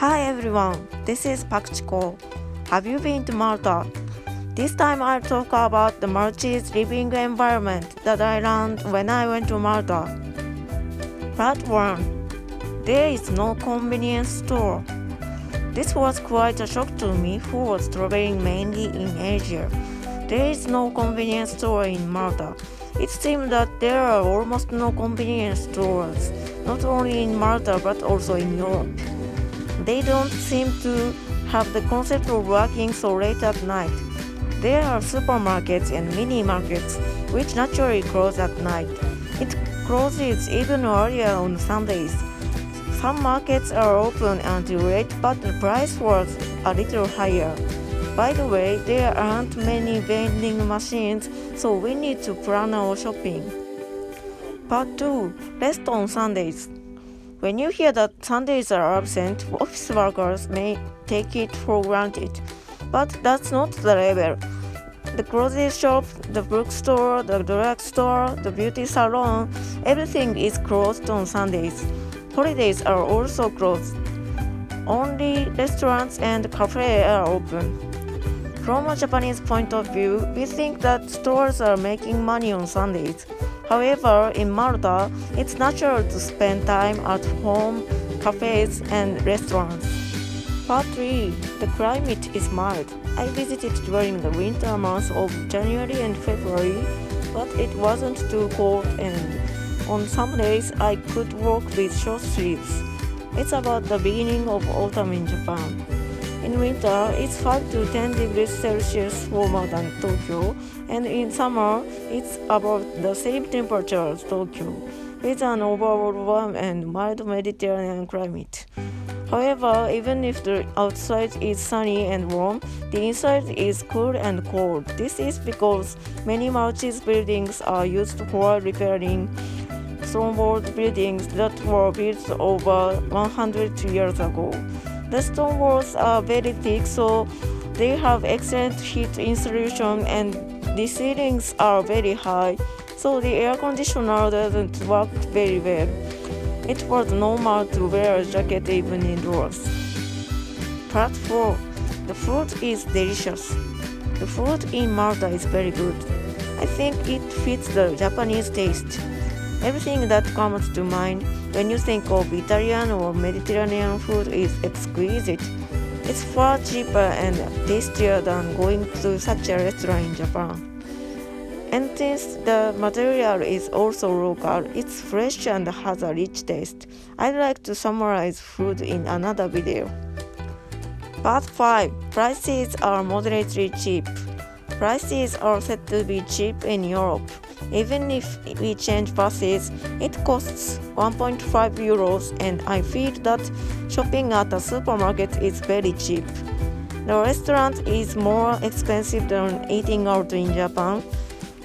Hi everyone, this is Pak Chiko. Have you been to Malta? This time I'll talk about the Maltese living environment that I learned when I went to Malta. Part 1. There is no convenience store. This was quite a shock to me who was traveling mainly in Asia. There is no convenience store in Malta. It seemed that there are almost no convenience stores, not only in Malta but also in Europe. They don't seem to have the concept of working so late at night. There are supermarkets and mini markets which naturally close at night. It closes even earlier on Sundays. Some markets are open until late, but the price was a little higher. By the way, there aren't many vending machines, so we need to plan our shopping. Part 2. Rest on Sundays. When you hear that Sundays are absent, office workers may take it for granted. But that's not the level. The clothes shop, the bookstore, the drugstore, the beauty salon, everything is closed on Sundays. Holidays are also closed. Only restaurants and cafes are open. From a Japanese point of view, we think that stores are making money on Sundays. However, in Malta, it's natural to spend time at home, cafes, and restaurants. Part 3. The climate is mild. I visited during the winter months of January and February, but it wasn't too cold and on some days I could walk with short sleeves. It's about the beginning of autumn in Japan. In winter, it's 5 to 10 degrees Celsius warmer than Tokyo, and in summer, it's about the same temperature as Tokyo, with an overall warm and mild Mediterranean climate. However, even if the outside is sunny and warm, the inside is cool and cold. This is because many Maltese buildings are used for repairing stone buildings that were built over 100 years ago. The stone walls are very thick, so they have excellent heat insulation, and the ceilings are very high, so the air conditioner doesn't work very well. It was normal to wear a jacket even indoors. Part 4. The food is delicious. The food in Malta is very good. I think it fits the Japanese taste. Everything that comes to mind when you think of Italian or Mediterranean food is exquisite. It's far cheaper and tastier than going to such a restaurant in Japan. And since the material is also local, it's fresh and has a rich taste. I'd like to summarize food in another video. Part 5. Prices are moderately cheap. Prices are said to be cheap in Europe. Even if we change buses, it costs 1.5 euros, and I feel that shopping at a supermarket is very cheap. The restaurant is more expensive than eating out in Japan,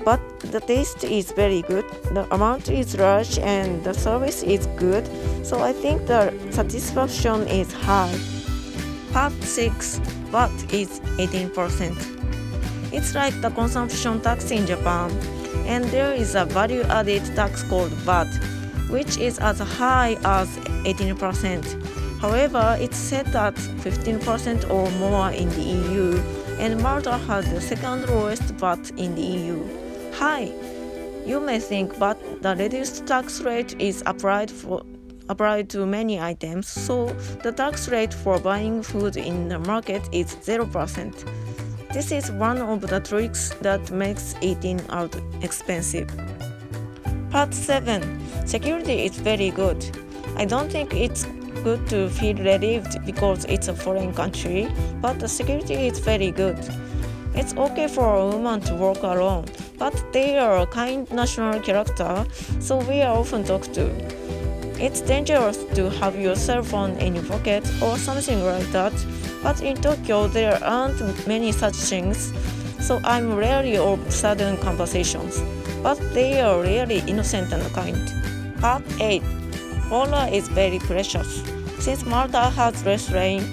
but the taste is very good, the amount is large, and the service is good, so I think the satisfaction is high. Part 6. VAT is 18%. It's like the consumption tax in Japan. And there is a value-added tax called VAT, which is as high as 18%. However, it's set at 15% or more in the EU, and Malta has the second lowest VAT in the EU. Hi! You may think, but the reduced tax rate is applied to many items, so the tax rate for buying food in the market is 0%. This is one of the tricks that makes eating out expensive. Part 7. Security is very good. I don't think it's good to feel relieved because it's a foreign country, but the security is very good. It's okay for a woman to walk alone, but they are a kind national character, so we are often talked to. It's dangerous to have your cell phone in your pocket or something like that, but in Tokyo there aren't many such things, so I'm rarely of sudden conversations, but they are really innocent and kind. Part 8. Water is very precious. Since Malta has less rain,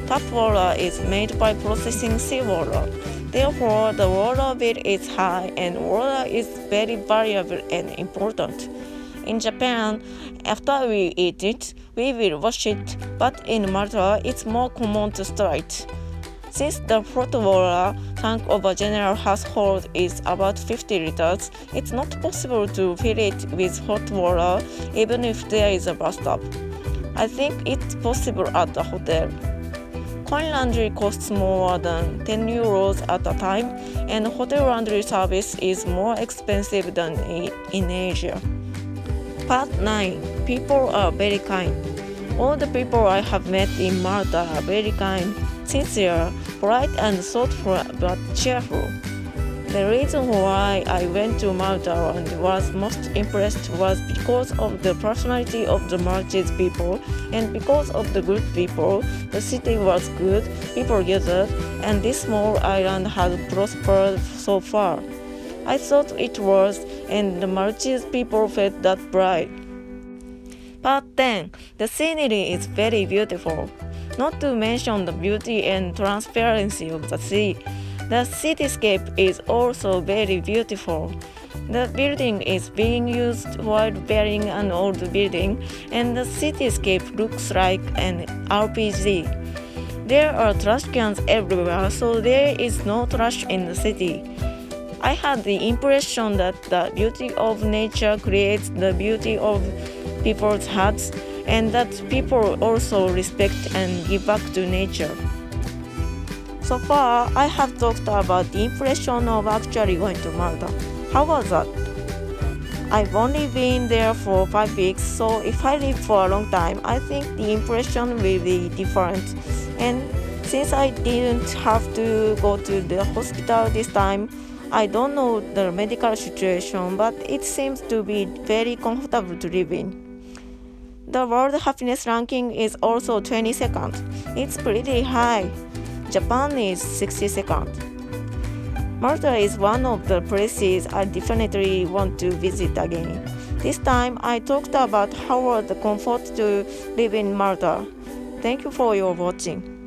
tap water is made by processing seawater. Therefore, the water bill is high and water is very valuable and important. In Japan, after we eat it, we will wash it, but in Malta, it's more common to store it. Since the hot water tank of a general household is about 50 liters, it's not possible to fill it with hot water even if there is a bathtub. I think it's possible at a hotel. Coin laundry costs more than 10 euros at a time, and hotel laundry service is more expensive than in Asia. Part 9. People are very kind. All the people I have met in Malta are very kind, sincere, polite and thoughtful but cheerful. The reason why I went to Malta and was most impressed was because of the personality of the Maltese people and because of the good people. The city was good, people gathered, and this small island had prospered so far. I thought it was, and the Maltese people felt that pride. Part 10. The scenery is very beautiful. Not to mention the beauty and transparency of the sea. The cityscape is also very beautiful. The building is being used while burying an old building, and the cityscape looks like an RPG. There are trash cans everywhere, so there is no trash in the city. I had the impression that the beauty of nature creates the beauty of people's hearts, and that people also respect and give back to nature. So far, I have talked about the impression of actually going to Malta. How was that? I've only been there for 5 weeks, so if I live for a long time, I think the impression will be different. And since I didn't have to go to the hospital this time, I don't know the medical situation, but it seems to be very comfortable to live in. The World Happiness Ranking is also 22nd. It's pretty high. Japan is 62nd. Malta is one of the places I definitely want to visit again. This time I talked about how the comfort to live in Malta. Thank you for your watching.